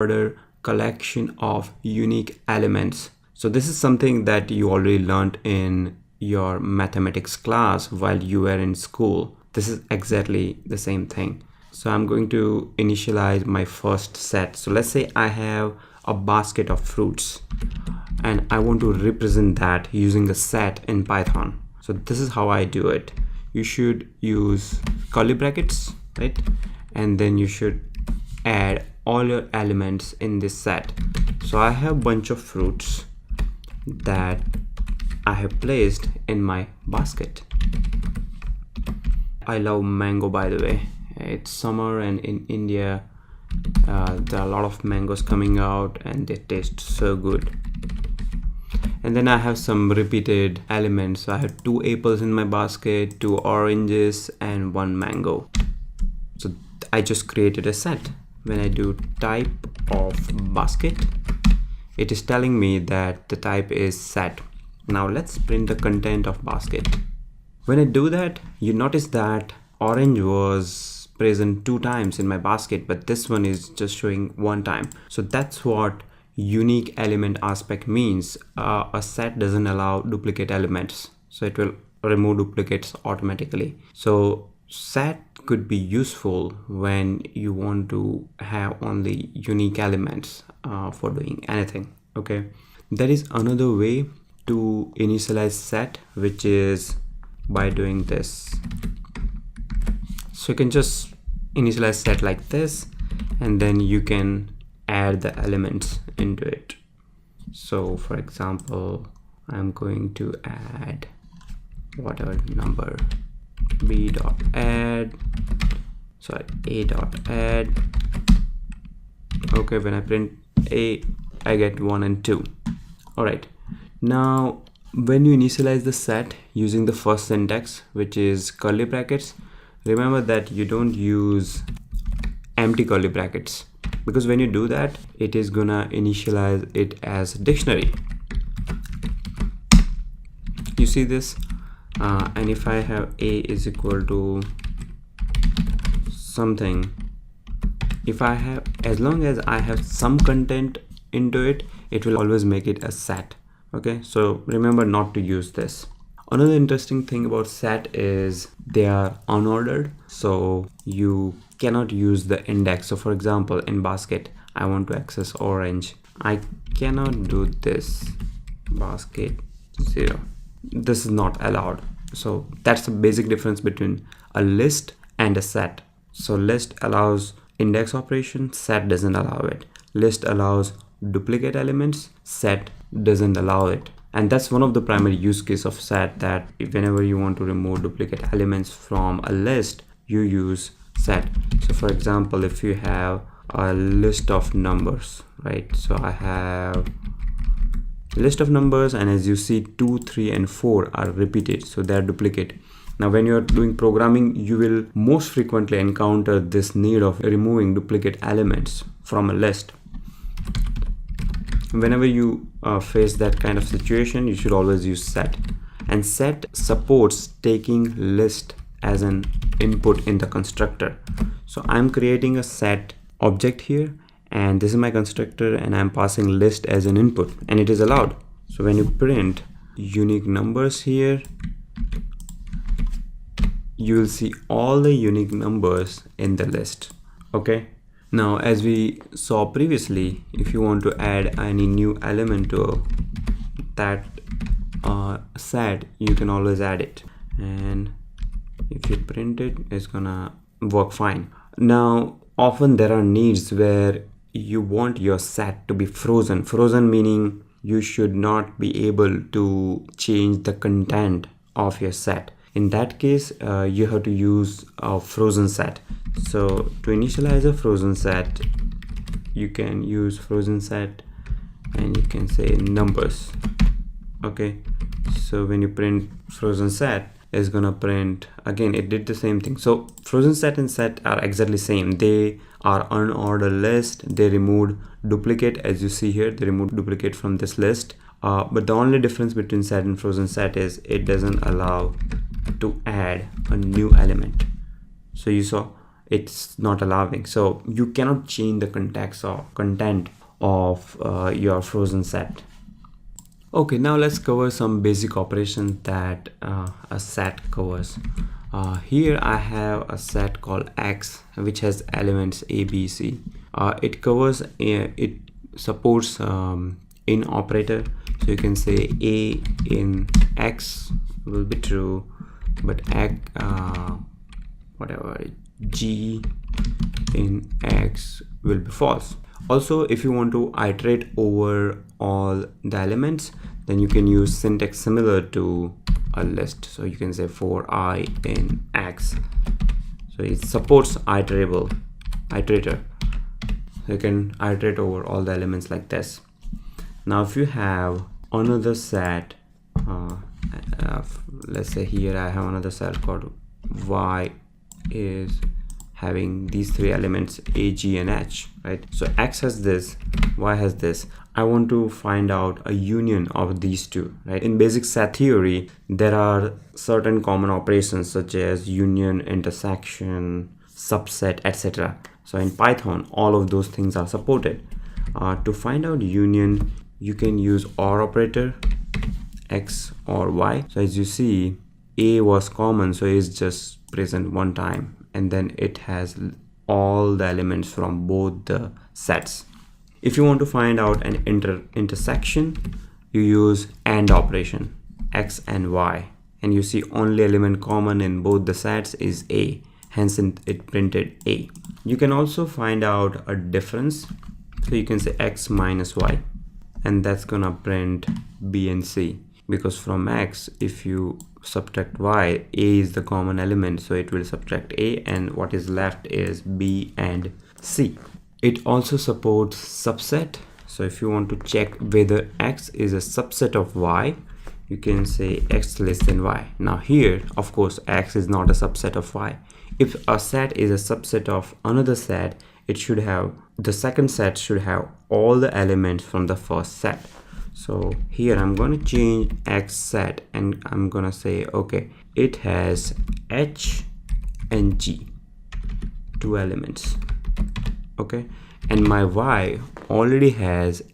order collection of unique elements. So this is something that you already learned in your mathematics class while you were in school. This is exactly the same thing. So I'm going to initialize my first set. So let's say I have a basket of fruits and I want to represent that using a set in Python. So this is how I do it. You should use curly brackets, right? And then you should add all your elements in this set. So I have a bunch of fruits that I have placed in my basket. I love mango, by the way. It's summer and in India there are a lot of mangoes coming out and they taste so good. And then I have some repeated elements. So I have 2 apples in my basket, 2 oranges and 1 mango. So I just created a set. When I do type of basket, it is telling me that the type is set. Now let's print the content of basket. When I do that, you notice that orange was present 2 times in my basket, but this one is just showing 1 time. So that's what unique element aspect means. A set doesn't allow duplicate elements, so it will remove duplicates automatically. So set could be useful when you want to have only unique elements for doing anything. Okay, there is another way to initialize set, which is by doing this. So you can just initialize set like this, and then you can add the elements into it. So for example, I'm going to add whatever number, b dot add, sorry, a dot add. Okay, when I print a, I get 1 and 2. All right, now when you initialize the set using the first syntax, which is curly brackets, remember that you don't use empty curly brackets, because when you do that, it is gonna initialize it as dictionary. You see this? And if I have a is equal to something, if I have, as long as I have some content into it, it will always make it a set. Okay, so remember not to use this. Another interesting thing about set is they are unordered, so you cannot use the index. So for example, in basket, I want to access orange. I cannot do this basket 0. This is not allowed. So that's the basic difference between a list and a set. So list allows index operation, set doesn't allow it. List allows duplicate elements, set doesn't allow it. And that's one of the primary use case of set, that whenever you want to remove duplicate elements from a list, you use set. So for example, if you have a list of numbers, right? So I have a list of numbers, and as you see, 2, 3 and 4 are repeated, so they are duplicate. Now when you're doing programming, you will most frequently encounter this need of removing duplicate elements from a list. Whenever you face that kind of situation, you should always use set. And set supports taking list as an input in the constructor. So I'm creating a set object here, and this is my constructor, and I'm passing list as an input, and it is allowed. So when you print unique numbers here, you will see all the unique numbers in the list. Okay, now as we saw previously, if you want to add any new element to that set, you can always add it, and if you print it, it's gonna work fine. Now often there are needs where you want your set to be frozen. Frozen meaning you should not be able to change the content of your set. In that case, you have to use a frozen set. So to initialize a frozen set, you can use frozen set, and you can say numbers. Okay, so when you print frozen set, it's gonna print again, it did the same thing. So frozen set and set are exactly same. They are unordered list. They removed duplicate, as you see here, they removed duplicate from this list. But the only difference between set and frozen set is it doesn't allow to add a new element. So you saw it's not allowing. So you cannot change the context or content of your frozen set. Okay, now let's cover some basic operations that a set covers. Here I have a set called X, which has elements A, B, C. It supports in operator. So you can say A in X will be true, but whatever G in X will be false. Also, if you want to iterate over all the elements, then you can use syntax similar to a list. So you can say for I in X. So it supports iterator. So you can iterate over all the elements like this. Now if you have another set, let's say here I have another set called Y is having these three elements A, G and H, right? So X has this, Y has this. I want to find out a union of these two, right? In basic set theory, there are certain common operations such as union, intersection, subset, etc. So in Python, all of those things are supported. To find out union, you can use OR operator, X or Y. So as you see, A was common, so it's just present one time, and then it has all the elements from both the sets. If you want to find out an intersection, you use AND operation, X and Y, and you see only element common in both the sets is A, hence it printed A. You can also find out a difference, so you can say X minus Y, and that's gonna print B and C, because from X, if you subtract Y, A is the common element, so it will subtract A, and what is left is B and C. It also supports subset. So if you want to check whether X is a subset of Y, you can say X less than Y. Now here, of course, X is not a subset of Y. If a set is a subset of another set, the second set should have all the elements from the first set. So here I'm going to change X set, and I'm going to say, okay, it has H and G, two elements. Okay, and my Y already has